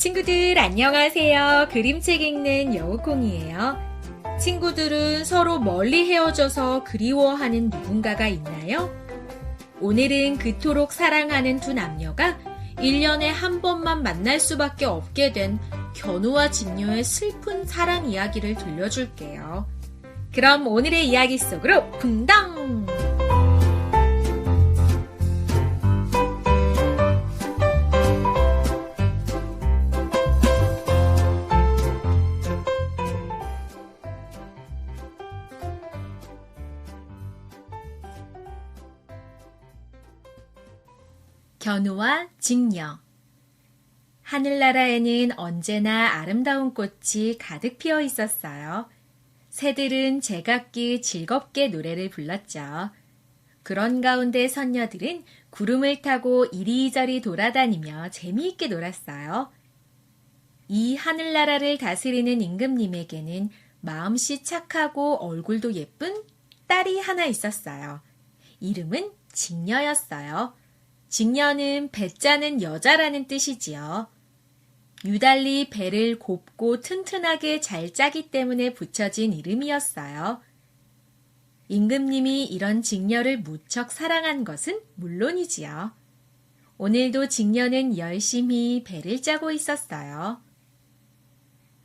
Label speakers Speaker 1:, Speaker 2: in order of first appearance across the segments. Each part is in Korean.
Speaker 1: 친구들 안녕하세요. 그림책 읽는 여우콩이에요. 친구들은 서로 멀리 헤어져서 그리워하는 누군가가 있나요? 오늘은 그토록 사랑하는 두 남녀가 1년에 한 번만 만날 수밖에 없게 된 견우와 직녀의 슬픈 사랑 이야기를 들려줄게요. 그럼 오늘의 이야기 속으로 붕덩! 견우와 직녀. 하늘나라에는 언제나 아름다운 꽃이 가득 피어 있었어요. 새들은 제각기 즐겁게 노래를 불렀죠. 그런 가운데 선녀들은 구름을 타고 이리저리 돌아다니며 재미있게 놀았어요. 이 하늘나라를 다스리는 임금님에게는 마음씨 착하고 얼굴도 예쁜 딸이 하나 있었어요. 이름은 직녀였어요. 직녀는 배 짜는 여자라는 뜻이지요. 유달리 배를 곱고 튼튼하게 잘 짜기 때문에 붙여진 이름이었어요. 임금님이 이런 직녀를 무척 사랑한 것은 물론이지요. 오늘도 직녀는 열심히 배를 짜고 있었어요.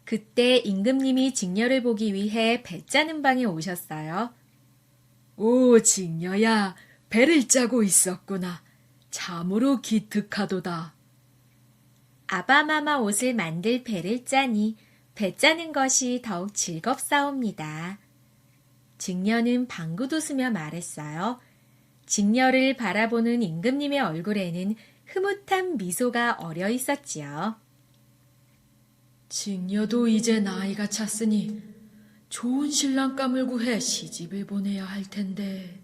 Speaker 1: 그때 임금님이 직녀를 보기 위해 배 짜는 방에 오셨어요.
Speaker 2: 오, 직녀야, 배를 짜고 있었구나. 참으로 기특하도다.
Speaker 1: 아바마마 옷을 만들 배를 짜니 배 짜는 것이 더욱 즐겁사옵니다. 직녀는 방긋 웃으며 말했어요. 직녀를 바라보는 임금님의 얼굴에는 흐뭇한 미소가 어려 있었지요.
Speaker 2: 직녀도 이제 나이가 찼으니 좋은 신랑감을 구해 시집을 보내야 할 텐데.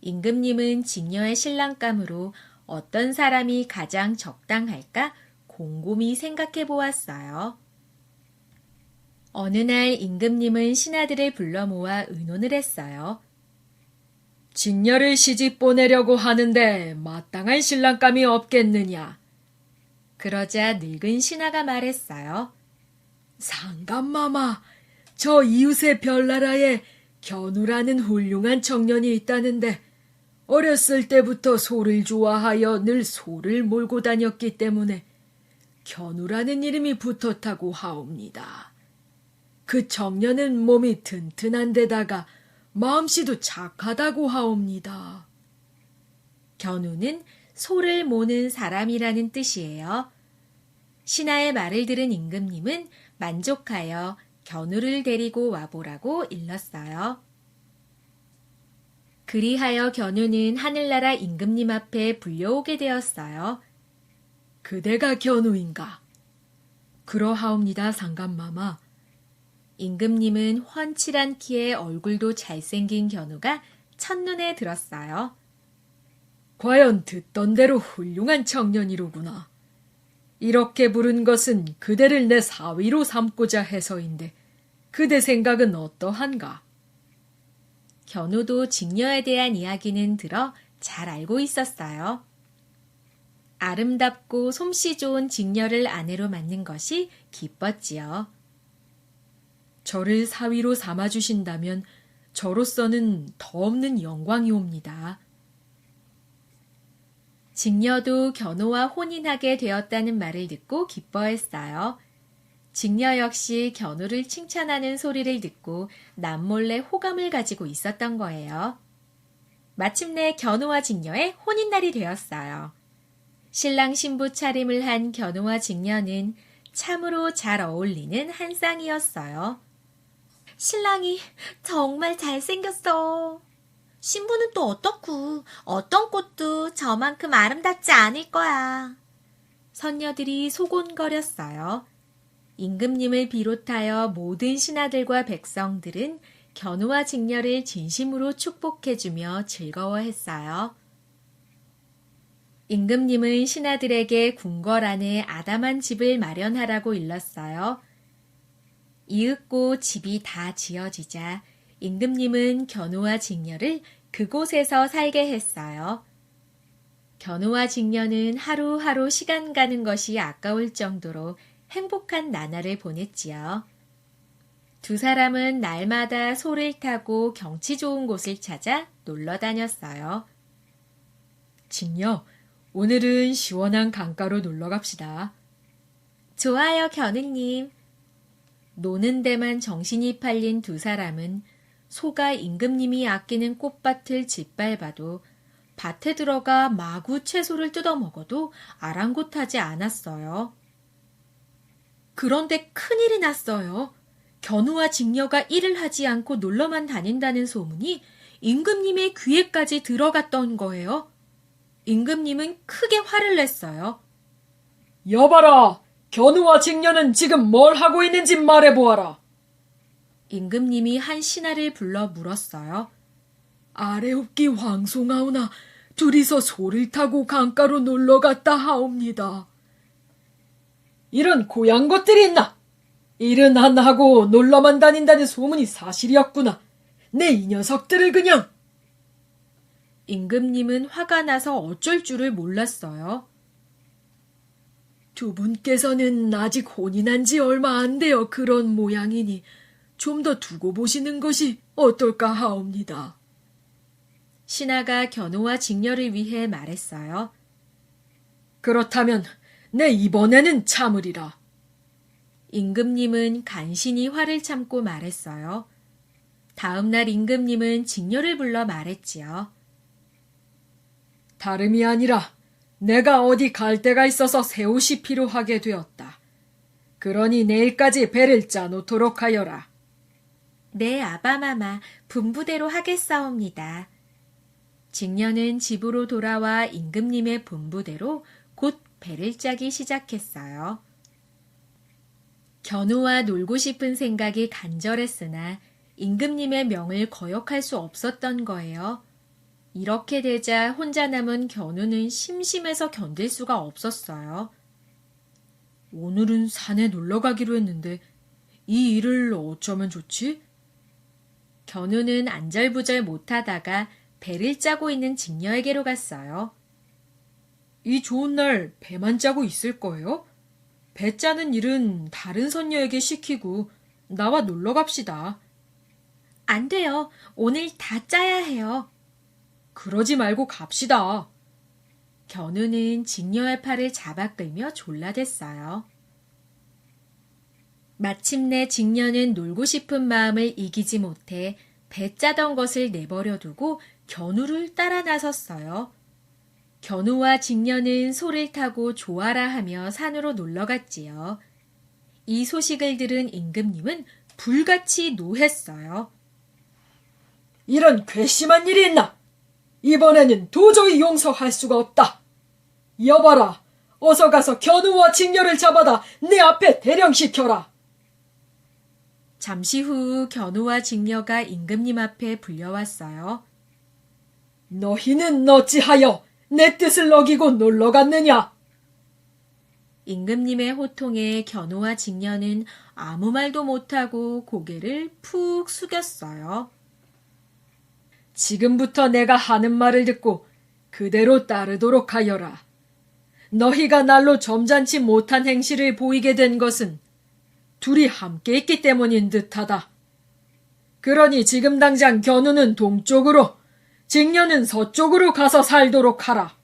Speaker 1: 임금님은 직녀의 신랑감으로 어떤 사람이 가장 적당할까 곰곰이 생각해 보았어요. 어느 날 임금님은 신하들을 불러 모아 의논을 했어요.
Speaker 2: 직녀를 시집 보내려고 하는데 마땅한 신랑감이 없겠느냐?
Speaker 1: 그러자 늙은 신하가 말했어요.
Speaker 2: 상감마마, 저 이웃의 별나라에 견우라는 훌륭한 청년이 있다는데 어렸을 때부터 소를 좋아하여 늘 소를 몰고 다녔기 때문에 견우라는 이름이 붙었다고 하옵니다. 그 청년은 몸이 튼튼한 데다가 마음씨도 착하다고 하옵니다.
Speaker 1: 견우는 소를 모는 사람이라는 뜻이에요. 신하의 말을 들은 임금님은 만족하여 견우를 데리고 와보라고 일렀어요. 그리하여 견우는 하늘나라 임금님 앞에 불려오게 되었어요.
Speaker 2: 그대가 견우인가?
Speaker 1: 그러하옵니다, 상감마마. 임금님은 훤칠한 키에 얼굴도 잘생긴 견우가 첫눈에 들었어요.
Speaker 2: 과연 듣던 대로 훌륭한 청년이로구나. 이렇게 부른 것은 그대를 내 사위로 삼고자 해서인데 그대 생각은 어떠한가?
Speaker 1: 견우도 직녀에 대한 이야기는 들어 잘 알고 있었어요. 아름답고 솜씨 좋은 직녀를 아내로 맞는 것이 기뻤지요.
Speaker 2: 저를 사위로 삼아주신다면 저로서는 더 없는 영광이옵니다.
Speaker 1: 직녀도 견우와 혼인하게 되었다는 말을 듣고 기뻐했어요. 직녀 역시 견우를 칭찬하는 소리를 듣고 남몰래 호감을 가지고 있었던 거예요. 마침내 견우와 직녀의 혼인날이 되었어요. 신랑 신부 차림을 한 견우와 직녀는 참으로 잘 어울리는 한 쌍이었어요. 신랑이 정말 잘생겼어. 신부는 또 어떻고 어떤 꽃도 저만큼 아름답지 않을 거야. 선녀들이 소곤거렸어요. 임금님을 비롯하여 모든 신하들과 백성들은 견우와 직녀를 진심으로 축복해주며 즐거워했어요. 임금님은 신하들에게 궁궐 안에 아담한 집을 마련하라고 일렀어요. 이윽고 집이 다 지어지자 임금님은 견우와 직녀를 그곳에서 살게 했어요. 견우와 직녀는 하루하루 시간 가는 것이 아까울 정도로 행복한 나날을 보냈지요. 두 사람은 날마다 소를 타고 경치 좋은 곳을 찾아 놀러 다녔어요.
Speaker 2: 직녀, 오늘은 시원한 강가로 놀러 갑시다.
Speaker 1: 좋아요, 견우님. 노는 데만 정신이 팔린 두 사람은 소가 임금님이 아끼는 꽃밭을 짓밟아도 밭에 들어가 마구 채소를 뜯어먹어도 아랑곳하지 않았어요. 그런데 큰일이 났어요. 견우와 직녀가 일을 하지 않고 놀러만 다닌다는 소문이 임금님의 귀에까지 들어갔던 거예요. 임금님은 크게 화를 냈어요.
Speaker 2: 여봐라! 견우와 직녀는 지금 뭘 하고 있는지 말해보아라.
Speaker 1: 임금님이 한 신하를 불러 물었어요.
Speaker 2: 아래옵기 황송하오나 둘이서 소를 타고 강가로 놀러 갔다 하옵니다. 이런 고향 것들이 있나? 일은 안 하고 놀러만 다닌다는 소문이 사실이었구나. 내 이 녀석들을 그냥.
Speaker 1: 임금님은 화가 나서 어쩔 줄을 몰랐어요.
Speaker 2: 두 분께서는 아직 혼이 난 지 얼마 안 되어 그런 모양이니 좀 더 두고 보시는 것이 어떨까 하옵니다.
Speaker 1: 신하가 견우와 직녀를 위해 말했어요.
Speaker 2: 그렇다면 내 이번에는 참으리라.
Speaker 1: 임금님은 간신히 화를 참고 말했어요. 다음 날 임금님은 직녀를 불러 말했지요.
Speaker 2: 다름이 아니라 내가 어디 갈 데가 있어서 새 옷이 필요하게 되었다. 그러니 내일까지 배를 짜놓도록 하여라.
Speaker 1: 네, 아바마마, 분부대로 하겠사옵니다. 직녀는 집으로 돌아와 임금님의 분부대로 곧 배를 짜기 시작했어요. 견우와 놀고 싶은 생각이 간절했으나 임금님의 명을 거역할 수 없었던 거예요. 이렇게 되자 혼자 남은 견우는 심심해서 견딜 수가 없었어요.
Speaker 2: 오늘은 산에 놀러 가기로 했는데 이 일을 어쩌면 좋지?
Speaker 1: 견우는 안절부절 못하다가 배를 짜고 있는 직녀에게로 갔어요.
Speaker 2: 이 좋은 날 배만 짜고 있을 거예요? 배 짜는 일은 다른 선녀에게 시키고 나와 놀러 갑시다.
Speaker 1: 안 돼요. 오늘 다 짜야 해요.
Speaker 2: 그러지 말고 갑시다.
Speaker 1: 견우는 직녀의 팔을 잡아 끌며 졸라댔어요. 마침내 직녀는 놀고 싶은 마음을 이기지 못해 배 짜던 것을 내버려 두고 견우를 따라 나섰어요. 견우와 직녀는 소를 타고 조아라 하며 산으로 놀러 갔지요. 이 소식을 들은 임금님은 불같이 노했어요.
Speaker 2: 이런 괘씸한 일이 있나? 이번에는 도저히 용서할 수가 없다. 여봐라, 어서 가서 견우와 직녀를 잡아다 내 앞에 대령시켜라.
Speaker 1: 잠시 후 견우와 직녀가 임금님 앞에 불려왔어요.
Speaker 2: 너희는 어찌하여 내 뜻을 어기고 놀러 갔느냐?
Speaker 1: 임금님의 호통에 견우와 직녀는 아무 말도 못하고 고개를 푹 숙였어요.
Speaker 2: 지금부터 내가 하는 말을 듣고 그대로 따르도록 하여라. 너희가 날로 점잖지 못한 행실을 보이게 된 것은 둘이 함께 있기 때문인 듯하다. 그러니 지금 당장 견우는 동쪽으로, 직녀는 서쪽으로 가서 살도록 하라.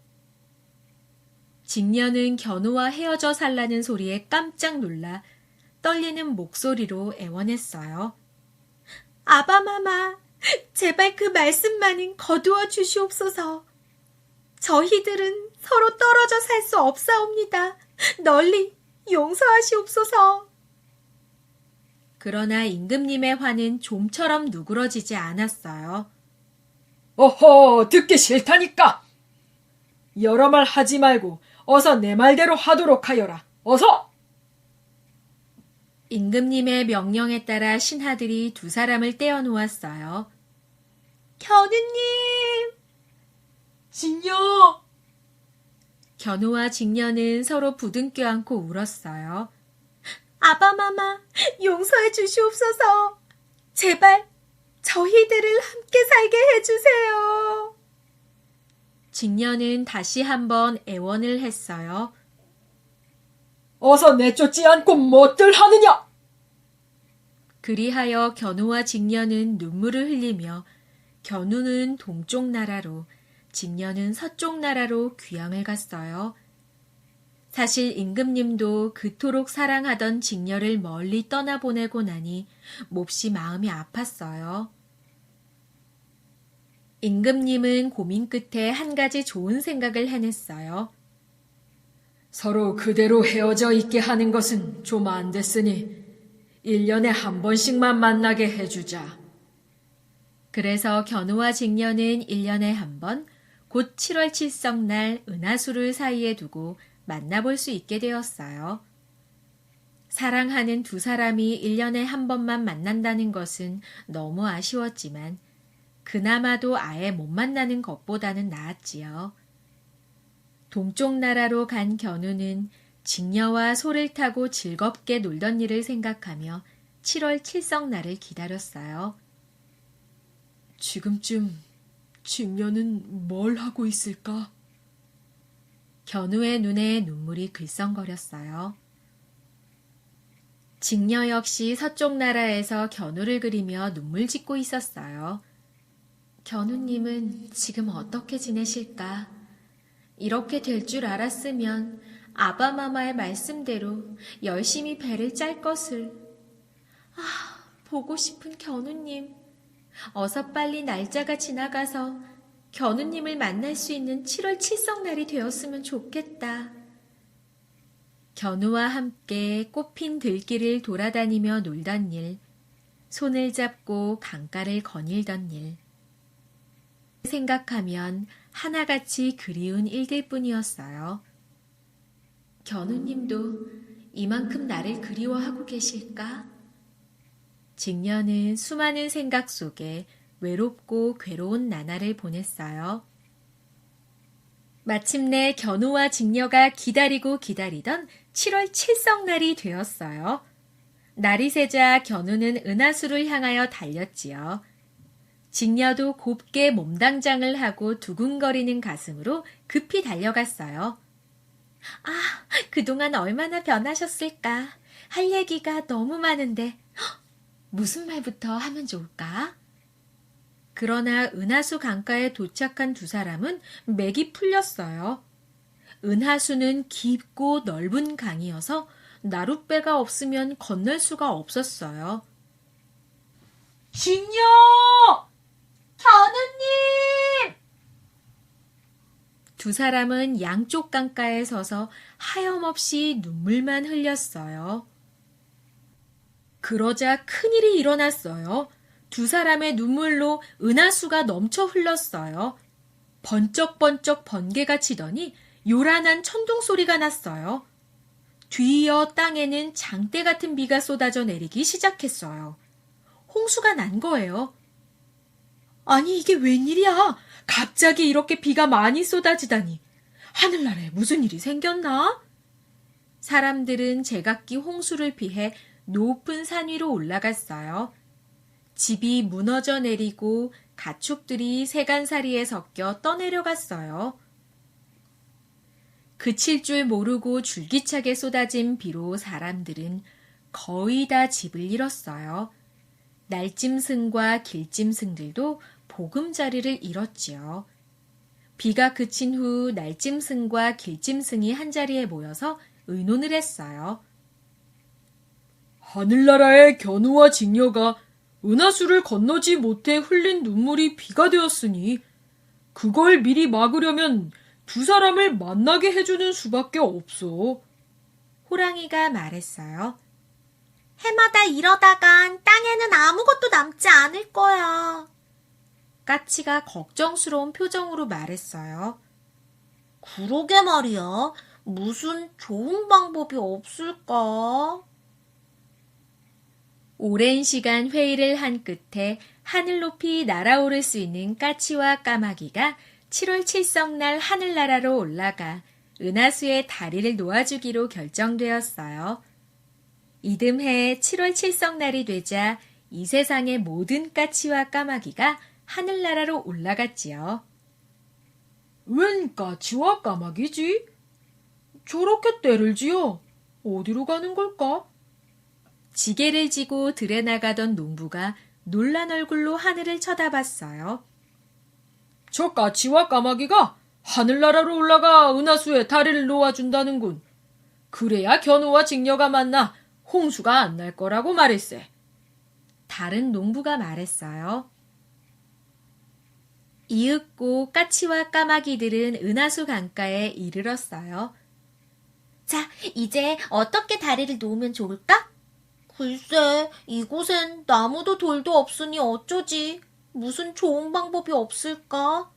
Speaker 1: 직녀는 견우와 헤어져 살라는 소리에 깜짝 놀라 떨리는 목소리로 애원했어요. 아바마마, 제발 그 말씀만은 거두어 주시옵소서. 저희들은 서로 떨어져 살 수 없사옵니다. 널리 용서하시옵소서. 그러나 임금님의 화는 좀처럼 누그러지지 않았어요.
Speaker 2: 어허, 듣기 싫다니까. 여러 말 하지 말고 어서 내 말대로 하도록 하여라. 어서!
Speaker 1: 임금님의 명령에 따라 신하들이 두 사람을 떼어놓았어요. 견우님!
Speaker 2: 직녀!
Speaker 1: 견우와 직녀는 서로 부둥켜 안고 울었어요. 아바마마, 용서해 주시옵소서. 제발 저희들을 함께 살게 해주세요. 직녀는 다시 한번 애원을 했어요.
Speaker 2: 어서 내쫓지 않고 뭣들 하느냐!
Speaker 1: 그리하여 견우와 직녀는 눈물을 흘리며 견우는 동쪽 나라로, 직녀는 서쪽 나라로 귀향을 갔어요. 사실 임금님도 그토록 사랑하던 직녀를 멀리 떠나보내고 나니 몹시 마음이 아팠어요. 임금님은 고민 끝에 한 가지 좋은 생각을 해냈어요.
Speaker 2: 서로 그대로 헤어져 있게 하는 것은 좀 안 됐으니 1년에 한 번씩만 만나게 해주자.
Speaker 1: 그래서 견우와 직녀는 1년에 한 번, 곧 7월 칠성날 은하수를 사이에 두고 만나볼 수 있게 되었어요. 사랑하는 두 사람이 1년에 한 번만 만난다는 것은 너무 아쉬웠지만 그나마도 아예 못 만나는 것보다는 나았지요. 동쪽 나라로 간 견우는 직녀와 소를 타고 즐겁게 놀던 일을 생각하며 7월 칠성날을 기다렸어요.
Speaker 2: 지금쯤 직녀는 뭘 하고 있을까?
Speaker 1: 견우의 눈에 눈물이 글썽거렸어요. 직녀 역시 서쪽 나라에서 견우를 그리며 눈물 짓고 있었어요. 견우님은 지금 어떻게 지내실까? 이렇게 될 줄 알았으면 아바마마의 말씀대로 열심히 배를 짤 것을. 보고 싶은 견우님. 어서 빨리 날짜가 지나가서 견우님을 만날 수 있는 7월 칠성날이 되었으면 좋겠다. 견우와 함께 꽃핀 들길을 돌아다니며 놀던 일, 손을 잡고 강가를 거닐던 일. 생각하면 하나같이 그리운 일들 뿐이었어요. 견우님도 이만큼 나를 그리워하고 계실까? 직녀는 수많은 생각 속에 외롭고 괴로운 나날을 보냈어요. 마침내 견우와 직녀가 기다리고 기다리던 7월 칠성날이 되었어요. 날이 새자 견우는 은하수를 향하여 달렸지요. 직녀도 곱게 몸당장을 하고 두근거리는 가슴으로 급히 달려갔어요. 그동안 얼마나 변하셨을까? 할 얘기가 너무 많은데 무슨 말부터 하면 좋을까? 그러나 은하수 강가에 도착한 두 사람은 맥이 풀렸어요. 은하수는 깊고 넓은 강이어서 나룻배가 없으면 건널 수가 없었어요.
Speaker 2: 직녀!
Speaker 1: 견우님! 두 사람은 양쪽 강가에 서서 하염없이 눈물만 흘렸어요. 그러자 큰일이 일어났어요. 두 사람의 눈물로 은하수가 넘쳐 흘렀어요. 번쩍번쩍 번개가 치더니 요란한 천둥 소리가 났어요. 뒤이어 땅에는 장대 같은 비가 쏟아져 내리기 시작했어요. 홍수가 난 거예요. 아니, 이게 웬일이야? 갑자기 이렇게 비가 많이 쏟아지다니. 하늘나라에 무슨 일이 생겼나? 사람들은 제각기 홍수를 피해 높은 산 위로 올라갔어요. 집이 무너져 내리고 가축들이 세간사리에 섞여 떠내려갔어요. 그칠 줄 모르고 줄기차게 쏟아진 비로 사람들은 거의 다 집을 잃었어요. 날짐승과 길짐승들도 보금자리를 잃었지요. 비가 그친 후 날짐승과 길짐승이 한자리에 모여서 의논을 했어요.
Speaker 2: 하늘나라의 견우와 직녀가 은하수를 건너지 못해 흘린 눈물이 비가 되었으니 그걸 미리 막으려면 두 사람을 만나게 해주는 수밖에 없어.
Speaker 1: 호랑이가 말했어요. 해마다 이러다간 땅에는 아무것도 남지 않을 거야. 까치가 걱정스러운 표정으로 말했어요. 그러게 말이야. 무슨 좋은 방법이 없을까? 오랜 시간 회의를 한 끝에 하늘 높이 날아오를 수 있는 까치와 까마귀가 7월 칠성날 하늘나라로 올라가 은하수에 다리를 놓아주기로 결정되었어요. 이듬해 7월 칠성날이 되자 이 세상의 모든 까치와 까마귀가 하늘나라로 올라갔지요.
Speaker 2: 웬 까치와 까마귀지? 저렇게 떼를 지어 어디로 가는 걸까?
Speaker 1: 지게를 지고 들에 나가던 농부가 놀란 얼굴로 하늘을 쳐다봤어요.
Speaker 2: 저 까치와 까마귀가 하늘나라로 올라가 은하수에 다리를 놓아준다는군. 그래야 견우와 직녀가 만나 홍수가 안 날 거라고 말했세.
Speaker 1: 다른 농부가 말했어요. 이윽고 까치와 까마귀들은 은하수 강가에 이르렀어요. 자, 이제 어떻게 다리를 놓으면 좋을까? 글쎄, 이곳엔 나무도 돌도 없으니 어쩌지? 무슨 좋은 방법이 없을까?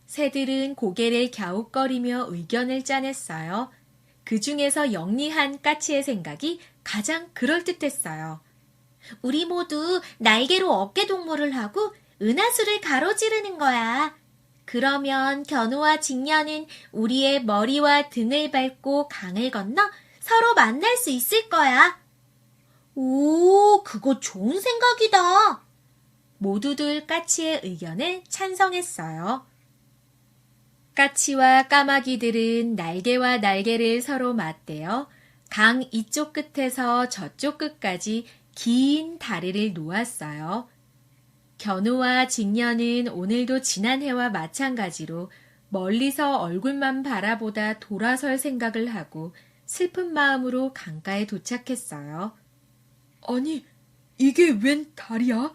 Speaker 1: 새들은 고개를 갸웃거리며 의견을 짜냈어요. 그 중에서 영리한 까치의 생각이 가장 그럴듯했어요. 우리 모두 날개로 어깨 동무를 하고 은하수를 가로지르는 거야. 그러면 견우와 직녀는 우리의 머리와 등을 밟고 강을 건너 서로 만날 수 있을 거야. 오, 그거 좋은 생각이다. 모두들 까치의 의견에 찬성했어요. 까치와 까마귀들은 날개와 날개를 서로 맞대어 강 이쪽 끝에서 저쪽 끝까지 긴 다리를 놓았어요. 견우와 직녀는 오늘도 지난해와 마찬가지로 멀리서 얼굴만 바라보다 돌아설 생각을 하고 슬픈 마음으로 강가에 도착했어요.
Speaker 2: 아니, 이게 웬 다리야?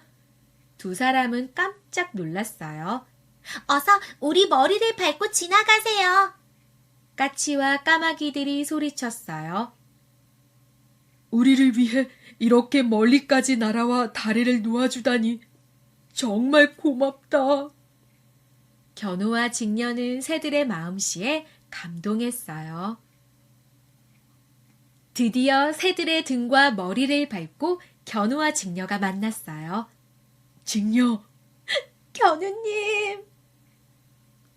Speaker 1: 두 사람은 깜짝 놀랐어요. 어서 우리 머리를 밟고 지나가세요. 까치와 까마귀들이 소리쳤어요.
Speaker 2: 우리를 위해 이렇게 멀리까지 날아와 다리를 놓아주다니 정말 고맙다.
Speaker 1: 견우와 직녀는 새들의 마음씨에 감동했어요. 드디어 새들의 등과 머리를 밟고 견우와 직녀가 만났어요.
Speaker 2: 직녀,
Speaker 1: 견우님!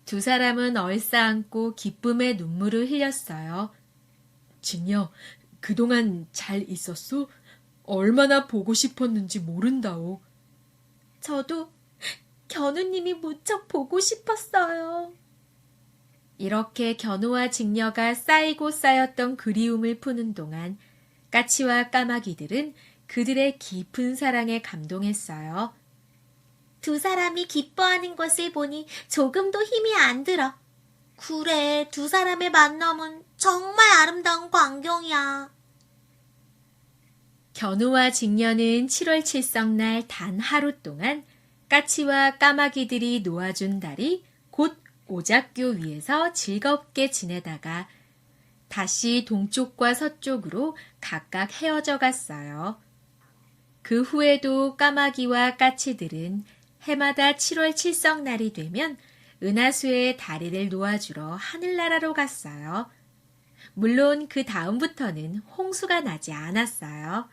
Speaker 1: 두 사람은 얼싸안고 기쁨의 눈물을 흘렸어요.
Speaker 2: 직녀, 그동안 잘 있었소? 얼마나 보고 싶었는지 모른다오.
Speaker 1: 저도 견우님이 무척 보고 싶었어요. 이렇게 견우와 직녀가 쌓이고 쌓였던 그리움을 푸는 동안 까치와 까마귀들은 그들의 깊은 사랑에 감동했어요. 두 사람이 기뻐하는 것을 보니 조금도 힘이 안 들어. 그래, 두 사람의 만남은 정말 아름다운 광경이야. 견우와 직녀는 7월 칠성날 단 하루 동안 까치와 까마귀들이 놓아준 다리 곧 오작교 위에서 즐겁게 지내다가 다시 동쪽과 서쪽으로 각각 헤어져 갔어요. 그 후에도 까마귀와 까치들은 해마다 7월 칠성날이 되면 은하수에 다리를 놓아주러 하늘나라로 갔어요. 물론 그 다음부터는 홍수가 나지 않았어요.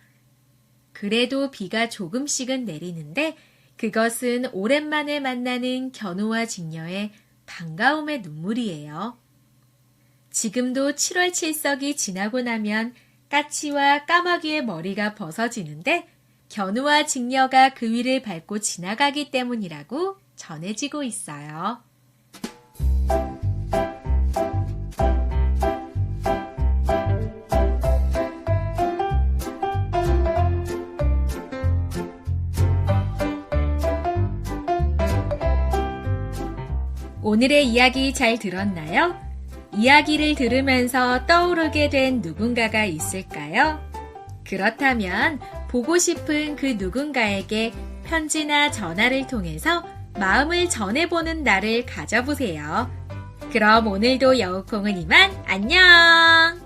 Speaker 1: 그래도 비가 조금씩은 내리는데 그것은 오랜만에 만나는 견우와 직녀의 반가움의 눈물이에요. 지금도 7월 칠석이 지나고 나면 까치와 까마귀의 머리가 벗어지는데 견우와 직녀가 그 위를 밟고 지나가기 때문이라고 전해지고 있어요. 오늘의 이야기 잘 들었나요? 이야기를 들으면서 떠오르게 된 누군가가 있을까요? 그렇다면 보고 싶은 그 누군가에게 편지나 전화를 통해서 마음을 전해보는 날을 가져보세요. 그럼 오늘도 여우콩은 이만 안녕!